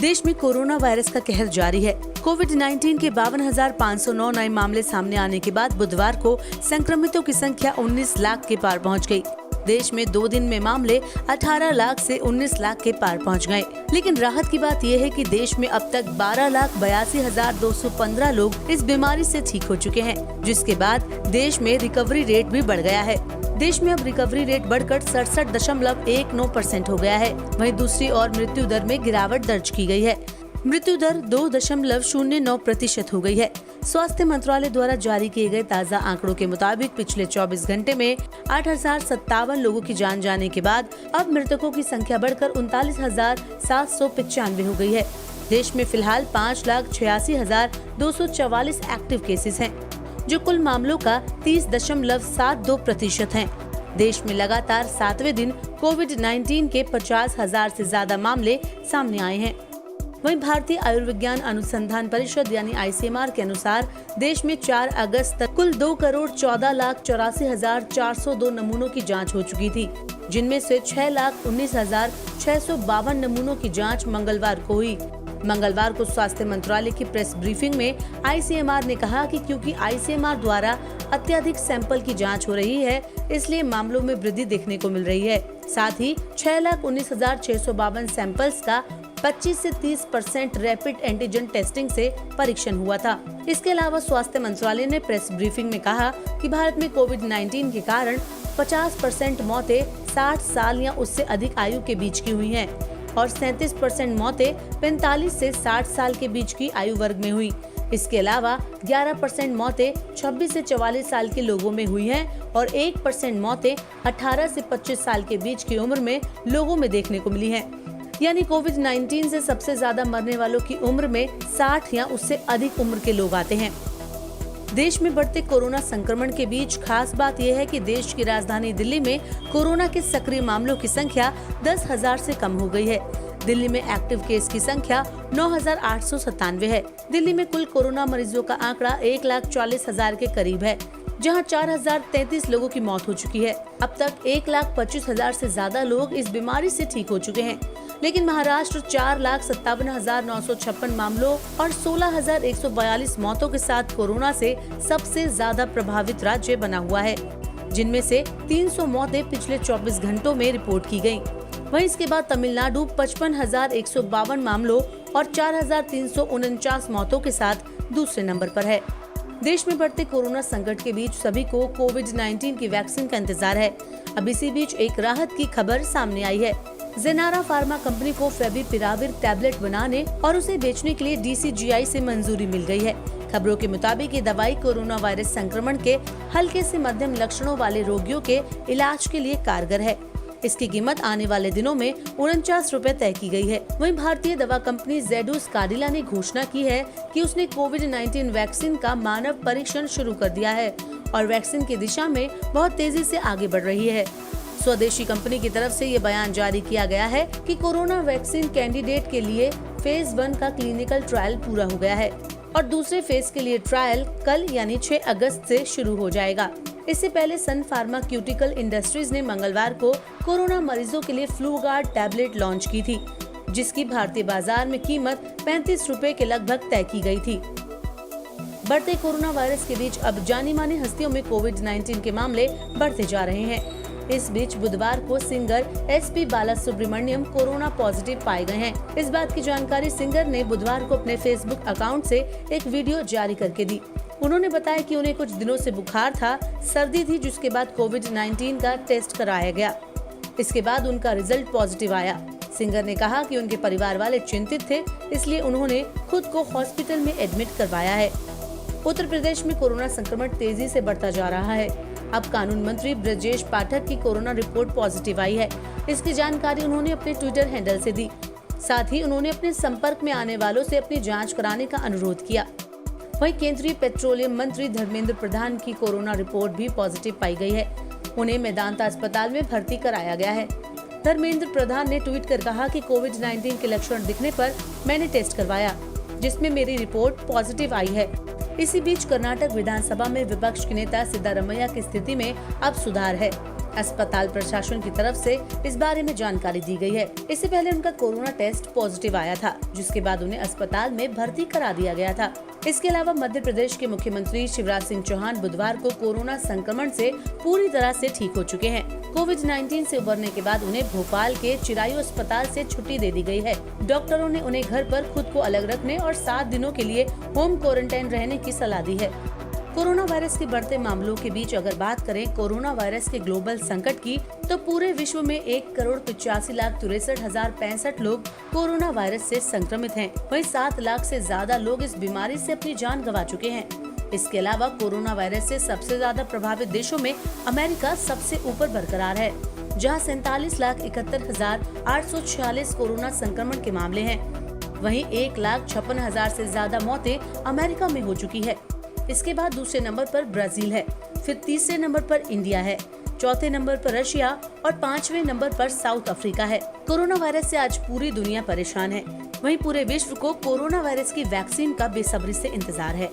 देश में corona virus का कहर जारी है। कोविड-19 के 52,509 नए मामले सामने आने के बाद बुधवार को संक्रमितों की संख्या 19 लाख के पार पहुंच गई। देश में 2 दिन में मामले 18 लाख से 19 लाख के पार पहुंच गए। लेकिन राहत की बात यह है कि देश में अब तक 12,82,215 लोग इस बीमारी से ठीक हो चुके हैं, जिसके बाद देश में रिकवरी रेट भी बढ़ गया है। देश में अब रिकवरी रेट बढ़कर 67.19% हो गया है। वहीं दूसरी ओर मृत्यु दर में गिरावट दर्ज की गई है। मृत्यु दर 2.09% हो गई है। स्वास्थ्य मंत्रालय द्वारा जारी किए गए ताज़ा आंकड़ों के मुताबिक पिछले 24 घंटे में 8,057 लोगों की जान जाने के बाद अब मृतकों की संख्या बढ़कर 39,795 हो गई है। देश में फिलहाल 5,86,244 एक्टिव केसेस हैं, जो कुल मामलों का 30.72% है। देश में लगातार 7वें दिन कोविड-19 के 50,000 से ज्यादा मामले सामने आए हैं। वहीं भारतीय आयुर्विज्ञान अनुसंधान परिषद यानी ICMR के अनुसार देश में 4 अगस्त तक कुल 2,14,84,402 नमूनों की जांच हो चुकी थी, जिनमें से 6,19,652 नमूनों की जांच मंगलवार को हुई। मंगलवार को स्वास्थ्य मंत्रालय की प्रेस ब्रीफिंग में ICMR ने कहा कि क्योंकि ICMR द्वारा अत्यधिक सैंपल की जांच हो रही है, इसलिए मामलों में वृद्धि देखने को मिल रही है। साथ ही 6,19,652 सैंपल्स का 25 से 30% रैपिड एंटीजन टेस्टिंग से परीक्षण हुआ था। इसके अलावा स्वास्थ्य मंत्रालय ने प्रेस ब्रीफिंग में कहा कि भारत में कोविड-19 के कारण 50% मौतें 60 साल या उससे अधिक आयु के बीच की हुई हैं और 37% मौतें 45 से 60 साल के बीच की आयु वर्ग में हुई। इसके अलावा 11% मौतें 26 से 44 साल के लोगों में हुई हैं और 1% मौतें 18 से 25 साल के बीच की उम्र में लोगों में देखने को मिली हैं। यानी कोविड-19 से सबसे ज्यादा मरने वालों की उम्र में 60 या उससे अधिक उम्र के लोग आते हैं। देश में बढ़ते कोरोना संक्रमण के बीच खास बात यह है कि देश की राजधानी दिल्ली में कोरोना के सक्रिय मामलों की संख्या 10,000 से कम हो गई है। दिल्ली में एक्टिव केस की संख्या 9,897 है। दिल्ली में कुल कोरोना मरीजों का आंकड़ा 1,40,000 के करीब है, जहां 4,033 लोगों की मौत हो चुकी है। अब तक 1,25,000 से ज्यादा लोग इस बीमारी से ठीक हो चुके हैं। लेकिन महाराष्ट्र 4,57,956 मामलों और 16,142 मौतों के साथ कोरोना से सबसे ज्यादा प्रभावित राज्य बना हुआ है, जिनमें से 300 मौतें पिछले 24 घंटों में रिपोर्ट की गयी। वहीं इसके बाद तमिलनाडु 55,152 मामलों और 4,349 मौतों के साथ दूसरे नंबर पर है। देश में बढ़ते कोरोना संकट के बीच सभी को कोविड-19 की वैक्सीन का इंतजार है। अब इसी बीच एक राहत की खबर सामने आई है। जेनारा फार्मा कंपनी को फेविपिराविर टैबलेट बनाने और उसे बेचने के लिए DCGI से मंजूरी मिल गई है। खबरों के मुताबिक ये दवाई कोरोना वायरस संक्रमण के हल्के से मध्यम लक्षणों वाले रोगियों के इलाज के लिए कारगर है। इसकी कीमत आने वाले दिनों में 49 रुपए तय की गई है। वहीं भारतीय दवा कंपनी जेडुस काडिला ने घोषणा की है कि उसने कोविड-19 वैक्सीन का मानव परीक्षण शुरू कर दिया है और वैक्सीन की दिशा में बहुत तेजी से आगे बढ़ रही है। स्वदेशी कंपनी की तरफ से ये बयान जारी किया गया है कि कोरोना वैक्सीन कैंडिडेट के लिए फेज 1 का क्लिनिकल ट्रायल पूरा हो गया है और दूसरे फेज के लिए ट्रायल कल यानी 6 अगस्त से शुरू हो जाएगा। इससे पहले सन फार्मास्यूटिकल इंडस्ट्रीज ने मंगलवार को कोरोना मरीजों के लिए फ्लूगार्ड टैबलेट लॉन्च की थी, जिसकी भारतीय बाजार में कीमत 35 रुपए के लगभग तय की गई थी। बढ़ते कोरोना वायरस के बीच अब जानी मानी हस्तियों में कोविड-19 के मामले बढ़ते जा रहे हैं। इस बीच बुधवार को singer SP Balasubrahmanyam corona positive पाए गए हैं। इस बात की जानकारी सिंगर ने बुधवार को अपने फेसबुक अकाउंट से एक वीडियो जारी करके दी। उन्होंने बताया कि उन्हें कुछ दिनों से बुखार था, सर्दी थी, जिसके बाद कोविड-19 का टेस्ट कराया गया। इसके बाद उनका रिजल्ट पॉजिटिव आया। सिंगर ने कहा कि उनके परिवार वाले चिंतित थे, इसलिए उन्होंने खुद को हॉस्पिटल में एडमिट करवाया है। उत्तर प्रदेश में कोरोना संक्रमण तेजी से बढ़ता जा रहा है। अब कानून मंत्री ब्रजेश पाठक की कोरोना रिपोर्ट पॉजिटिव आई है। इसकी जानकारी उन्होंने अपने ट्विटर हैंडल से दी। साथ ही उन्होंने अपने संपर्क में आने वालों से अपनी जांच कराने का अनुरोध किया। वहीं केंद्रीय पेट्रोलियम मंत्री धर्मेंद्र प्रधान की कोरोना रिपोर्ट भी पॉजिटिव पाई गई है। उन्हें मेदांता अस्पताल में भर्ती कराया गया है। धर्मेंद्र प्रधान ने ट्वीट कर कहा कि कोविड-19 के लक्षण दिखने पर मैंने टेस्ट करवाया, जिसमें मेरी रिपोर्ट पॉजिटिव आई है। इसी बीच कर्नाटक विधानसभा में विपक्ष के नेता सिद्धारमैया की स्थिति में अब सुधार है। अस्पताल प्रशासन की तरफ से इस बारे में जानकारी दी गई है। इससे पहले उनका कोरोना टेस्ट पॉजिटिव आया था, जिसके बाद उन्हें अस्पताल में भर्ती करा दिया गया था। इसके अलावा मध्य प्रदेश के मुख्यमंत्री शिवराज सिंह चौहान बुधवार को कोरोना संक्रमण से पूरी तरह से ठीक हो चुके हैं। कोविड-19 से उबरने के बाद उन्हें भोपाल के चिरायू अस्पताल से छुट्टी दे दी गई है। डॉक्टरों ने उन्हें घर पर खुद को अलग रखने और 7 दिनों के लिए होम क्वारंटाइन रहने की सलाह दी है। कोरोना वायरस के बढ़ते मामलों के बीच अगर बात करें कोरोना वायरस के ग्लोबल संकट की, तो पूरे विश्व में 1,85,63,065 लोग कोरोना वायरस से संक्रमित हैं। वहीं 7 लाख से ज्यादा लोग इस बीमारी से अपनी जान गंवा चुके हैं। इसके अलावा कोरोना वायरस से सबसे ज्यादा प्रभावित देशों में अमेरिका सबसे ऊपर बरकरार है, जहां 47,71,846 कोरोना संक्रमण के मामले हैं। वहीं 1,56,000 से ज्यादा मौतें अमेरिका में हो चुकी है। इसके बाद दूसरे नंबर पर ब्राजील है, फिर तीसरे नंबर पर इंडिया है, चौथे नंबर पर रशिया और 5वें नंबर पर साउथ अफ्रीका है। कोरोना वायरस से आज पूरी दुनिया परेशान है। वहीं पूरे विश्व को कोरोना वायरस की वैक्सीन का बेसब्री से इंतजार है।